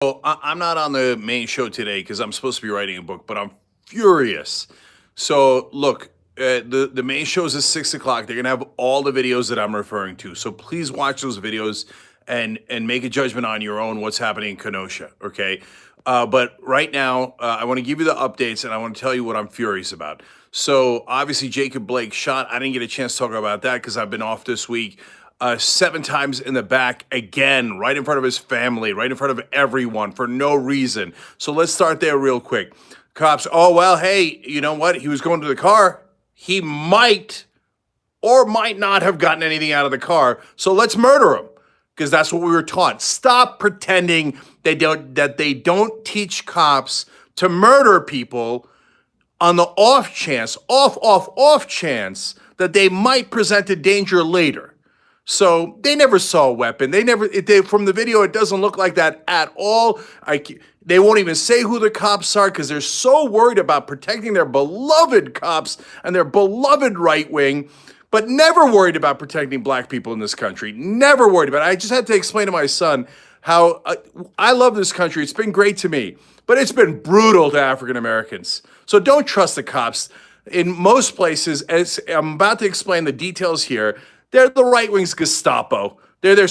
Well, I'm not on the main show today because I'm supposed to be writing a book, but I'm furious. So look, the main show is at 6 o'clock. They're gonna have all the videos that I'm referring to. So please watch those videos and make a judgment on your own what's happening in Kenosha. Okay, but right now I want to give you the updates and I want to tell you what I'm furious about. So obviously Jacob Blake shot. I didn't get a chance to talk about that because I've been off this week. 7 times in the back again, right in front of his family, right in front of everyone for no reason. So let's start there real quick. Cops, oh, well, hey, you know what? He was going to the car. He might or might not have gotten anything out of the car. So let's murder him because that's what we were taught. Stop pretending that they don't teach cops to murder people on the off chance, off chance that they might present a danger later. So they never saw a weapon. From the video, it doesn't look like that at all. They won't even say who the cops are because they're so worried about protecting their beloved cops and their beloved right wing, but never worried about protecting black people in this country. Never worried about it. I just had to explain to my son how I love this country. It's been great to me, but it's been brutal to African Americans. So don't trust the cops. In most places, as I'm about to explain the details here, they're the right wing's Gestapo. They're their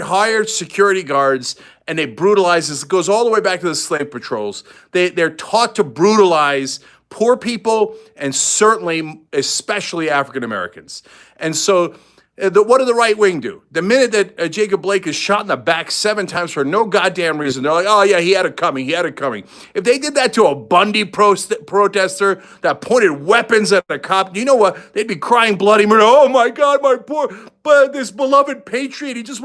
hired security guards, and they brutalize this. It goes all the way back to the slave patrols. They're taught to brutalize poor people and certainly, especially African Americans. And so what did the right wing do? The minute that Jacob Blake is shot in the back 7 times for no goddamn reason, they're like, oh, yeah, he had it coming. He had it coming. If they did that to a Bundy protester that pointed weapons at a cop, you know what? They'd be crying bloody murder. Oh, my God, this beloved patriot, he just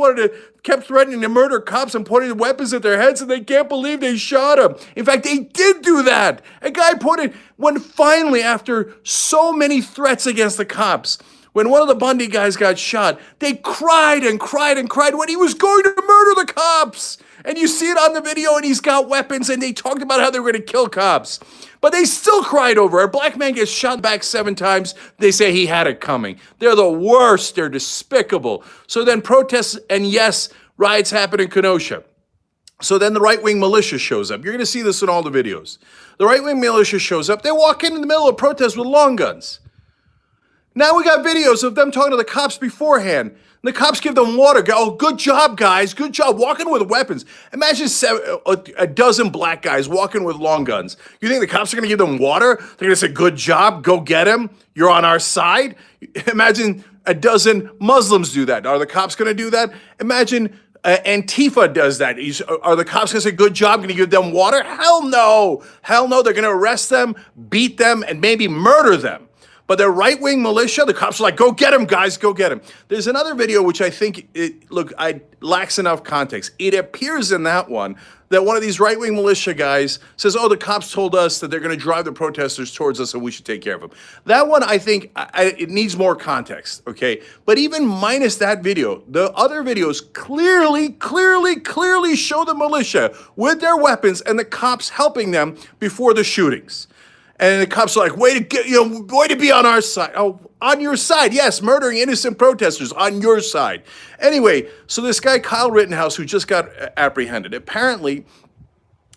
kept threatening to murder cops and pointing weapons at their heads, and they can't believe they shot him. In fact, they did do that. A guy when finally, after so many threats against the cops, when one of the Bundy guys got shot, they cried and cried and cried when he was going to murder the cops. And you see it on the video, and he's got weapons, and they talked about how they were going to kill cops. But they still cried over it. A black man gets shot back 7 times. They say he had it coming. They're the worst. They're despicable. So then protests, and yes, riots happen in Kenosha. So then the right-wing militia shows up. You're going to see this in all the videos. The right-wing militia shows up. They walk in the middle of protest with long guns. Now we got videos of them talking to the cops beforehand. And the cops give them water. Go, oh, good job, guys. Good job. Walking with weapons. Imagine a dozen black guys walking with long guns. You think the cops are going to give them water? They're going to say, good job. Go get him. You're on our side. Imagine a dozen Muslims do that. Are the cops going to do that? Imagine Antifa does that. Are the cops going to say, good job, going to give them water? Hell no. Hell no. They're going to arrest them, beat them, and maybe murder them. But the right-wing militia, the cops are like, go get him, guys, go get him. There's another video which I think, lacks enough context. It appears in that one that one of these right-wing militia guys says, oh, the cops told us that they're going to drive the protesters towards us and we should take care of them. That one, I think, it needs more context, okay? But even minus that video, the other videos clearly show the militia with their weapons and the cops helping them before the shootings. And the cops are like, way to be on our side. Oh, on your side, yes, murdering innocent protesters on your side. Anyway, so this guy, Kyle Rittenhouse, who just got apprehended, apparently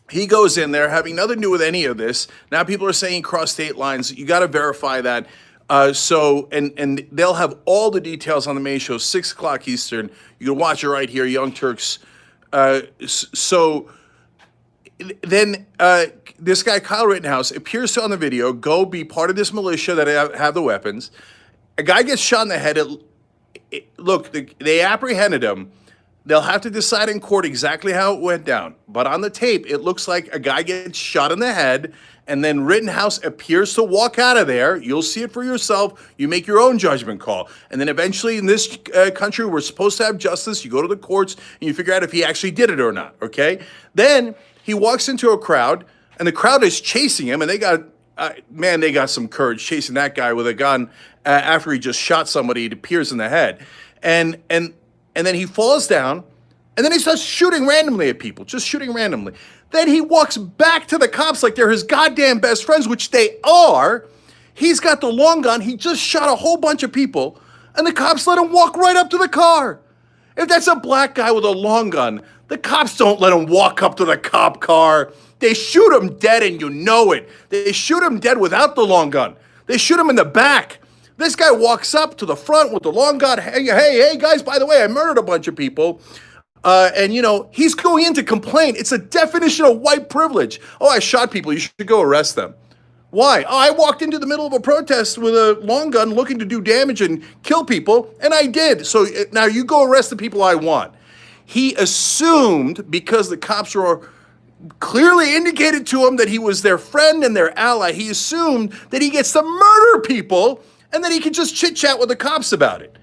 he goes in there having nothing to do with any of this. Now people are saying cross state lines. You got to verify that. And they'll have all the details on the main show, 6 o'clock Eastern. You can watch it right here, Young Turks. Then this guy, Kyle Rittenhouse, appears to, on the video, go be part of this militia that have the weapons. A guy gets shot in the head. They apprehended him. They'll have to decide in court exactly how it went down. But on the tape, it looks like a guy gets shot in the head, and then Rittenhouse appears to walk out of there. You'll see it for yourself. You make your own judgment call. And then eventually in this country, we're supposed to have justice. You go to the courts, and you figure out if he actually did it or not, okay? Then he walks into a crowd, and the crowd is chasing him, and they got some courage chasing that guy with a gun after he just shot somebody. It appears in the head. And then he falls down, and then he starts shooting randomly at people, just shooting randomly. Then he walks back to the cops like they're his goddamn best friends, which they are. He's got the long gun. He just shot a whole bunch of people, and the cops let him walk right up to the car. If that's a black guy with a long gun, The cops don't let him walk up to the cop car. They shoot him dead, and you know it. They shoot him dead without the long gun. They shoot him in the back. This guy walks up to the front with the long gun. Hey, guys, by the way, I murdered a bunch of people. And, you know, he's going in to complain. It's a definition of white privilege. Oh, I shot people. You should go arrest them. Why? Oh, I walked into the middle of a protest with a long gun looking to do damage and kill people, and I did. So now you go arrest the people I want. He assumed, because the cops were clearly indicated to him that he was their friend and their ally, he assumed that he gets to murder people and that he can just chit-chat with the cops about it.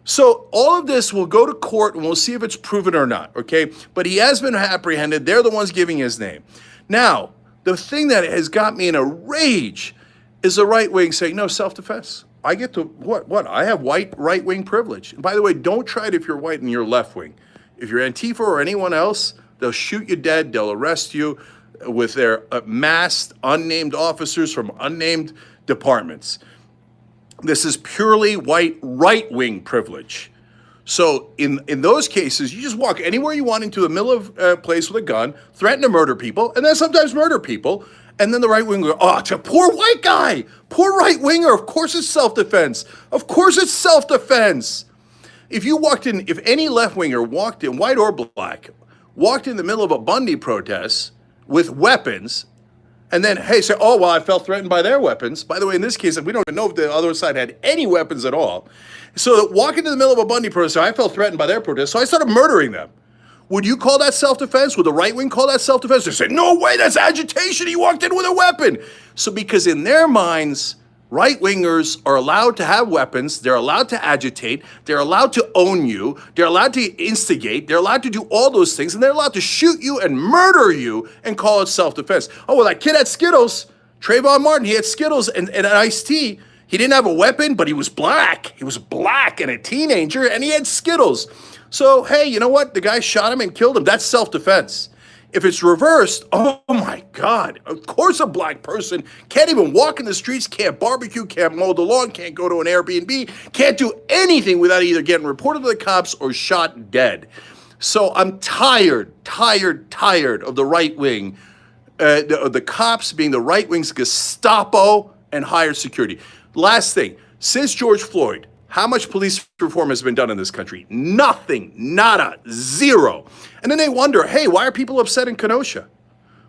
So all of this will go to court, and we'll see if it's proven or not, okay? But he has been apprehended. They're the ones giving his name. Now, the thing that has got me in a rage is the right wing saying, no, self-defense. I get to, what? I have white right-wing privilege. And by the way, don't try it if you're white and you're left wing. If you're Antifa or anyone else, they'll shoot you dead. They'll arrest you with their masked, unnamed officers from unnamed departments. This is purely white right-wing privilege. So in those cases, you just walk anywhere you want into the middle of a place with a gun, threaten to murder people, and then sometimes murder people, and then the right wing goes, oh, it's a poor white guy, poor right winger. Of course it's self-defense. Of course it's self-defense. If you walked in, if any left winger walked in, white or black, walked in the middle of a Bundy protest with weapons, and then, hey, say, oh, well, I felt threatened by their weapons. By the way, in this case, we don't know if the other side had any weapons at all. So walk into the middle of a Bundy protest, I felt threatened by their protest, so I started murdering them. Would you call that self-defense? Would the right wing call that self-defense? They say, no way, that's agitation. He walked in with a weapon. So because in their minds, right-wingers are allowed to have weapons, they're allowed to agitate, they're allowed to own you, they're allowed to instigate, they're allowed to do all those things, and they're allowed to shoot you and murder you and call it self-defense. Oh, well, that kid had Skittles. Trayvon Martin, he had Skittles and an iced tea. He didn't have a weapon, but he was black. He was black and a teenager, and he had Skittles. So, hey, you know what? The guy shot him and killed him. That's self-defense. If it's reversed, oh my God, of course a black person can't even walk in the streets, can't barbecue, can't mow the lawn, can't go to an Airbnb, can't do anything without either getting reported to the cops or shot dead. So I'm tired of the right wing, the cops being the right wing's Gestapo and higher security. Last thing, since George Floyd, how much police reform has been done in this country? Nothing, nada, zero. And then they wonder, hey, why are people upset in Kenosha?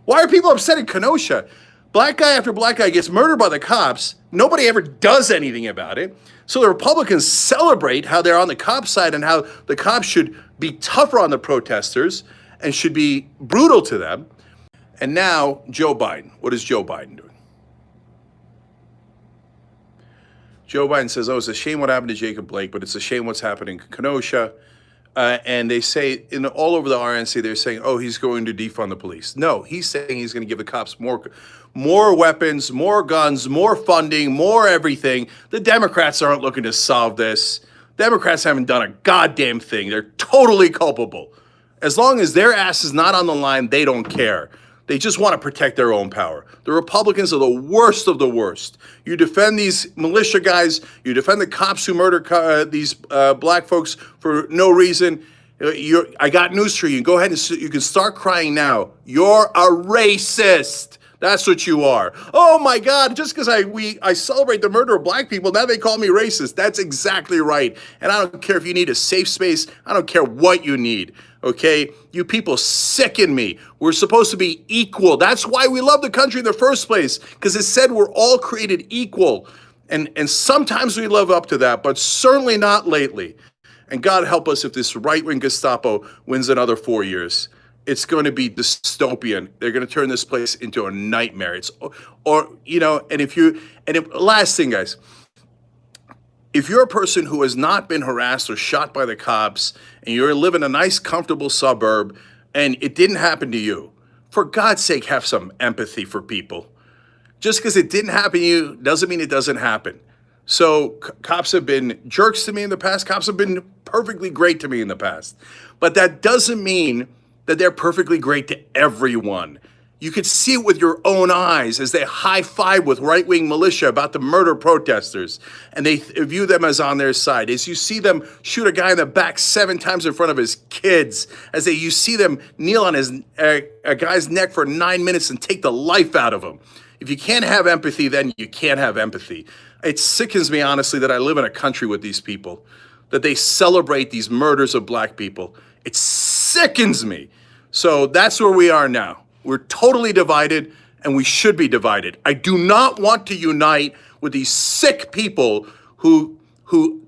Why are people upset in Kenosha? Black guy after black guy gets murdered by the cops. Nobody ever does anything about it. So the Republicans celebrate how they're on the cop side and how the cops should be tougher on the protesters and should be brutal to them. And now Joe Biden. What is Joe Biden doing? Joe Biden says, oh, it's a shame what happened to Jacob Blake, but it's a shame what's happening in Kenosha. And they say, all over the RNC, they're saying, oh, he's going to defund the police. No, he's saying he's going to give the cops more weapons, more guns, more funding, more everything. The Democrats aren't looking to solve this. Democrats haven't done a goddamn thing. They're totally culpable. As long as their ass is not on the line, they don't care. They just want to protect their own power. The Republicans are the worst of the worst. You defend these militia guys. You defend the cops who murder these black folks for no reason. I got news for you. Go ahead and you can start crying now. You're a racist. That's what you are. Oh my God, just because I celebrate the murder of black people, now they call me racist. That's exactly right. And I don't care if you need a safe space. I don't care what you need. Okay, you people sicken me. We're supposed to be equal. That's why we love the country in the first place, because it said we're all created equal. And sometimes we live up to that, but certainly not lately. And God help us if this right-wing Gestapo wins another 4 years. It's going to be dystopian. They're going to turn this place into a nightmare. Last thing, guys. If you're a person who has not been harassed or shot by the cops and you live in a nice, comfortable suburb and it didn't happen to you, for God's sake, have some empathy for people. Just because it didn't happen to you doesn't mean it doesn't happen. So cops have been jerks to me in the past. Cops have been perfectly great to me in the past. But that doesn't mean that they're perfectly great to everyone. You could see it with your own eyes as they high-five with right-wing militia about to murder protesters, and they view them as on their side. As you see them shoot a guy in the back 7 times in front of his kids, you see them kneel on a guy's neck for 9 minutes and take the life out of him. If you can't have empathy, then you can't have empathy. It sickens me, honestly, that I live in a country with these people, that they celebrate these murders of black people. It sickens me. So that's where we are now. We're totally divided, and we should be divided. I do not want to unite with these sick people who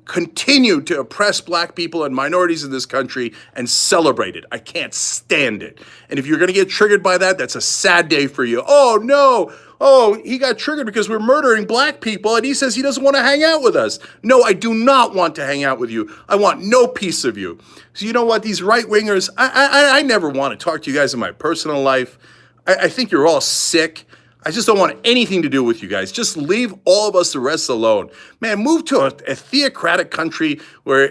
continue to oppress black people and minorities in this country and celebrate it. I can't stand it. And if you're going to get triggered by that, that's a sad day for you. Oh, no. Oh, he got triggered because we're murdering black people, and he says he doesn't want to hang out with us. No, I do not want to hang out with you. I want no piece of you. So you know what? These right-wingers, I never want to talk to you guys in my personal life. I think you're all sick. I just don't want anything to do with you guys. Just leave all of us the rest alone. Man, move to a theocratic country where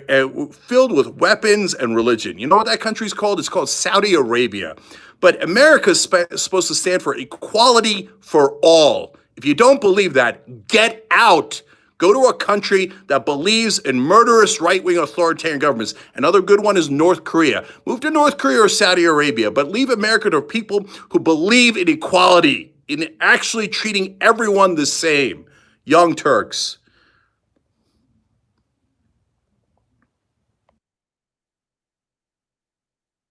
filled with weapons and religion. You know what that country's called? It's called Saudi Arabia. But America's supposed to stand for equality for all. If you don't believe that, get out. Go to a country that believes in murderous right-wing authoritarian governments. Another good one is North Korea. Move to North Korea or Saudi Arabia, but leave America to people who believe in equality, in actually treating everyone the same. Young Turks.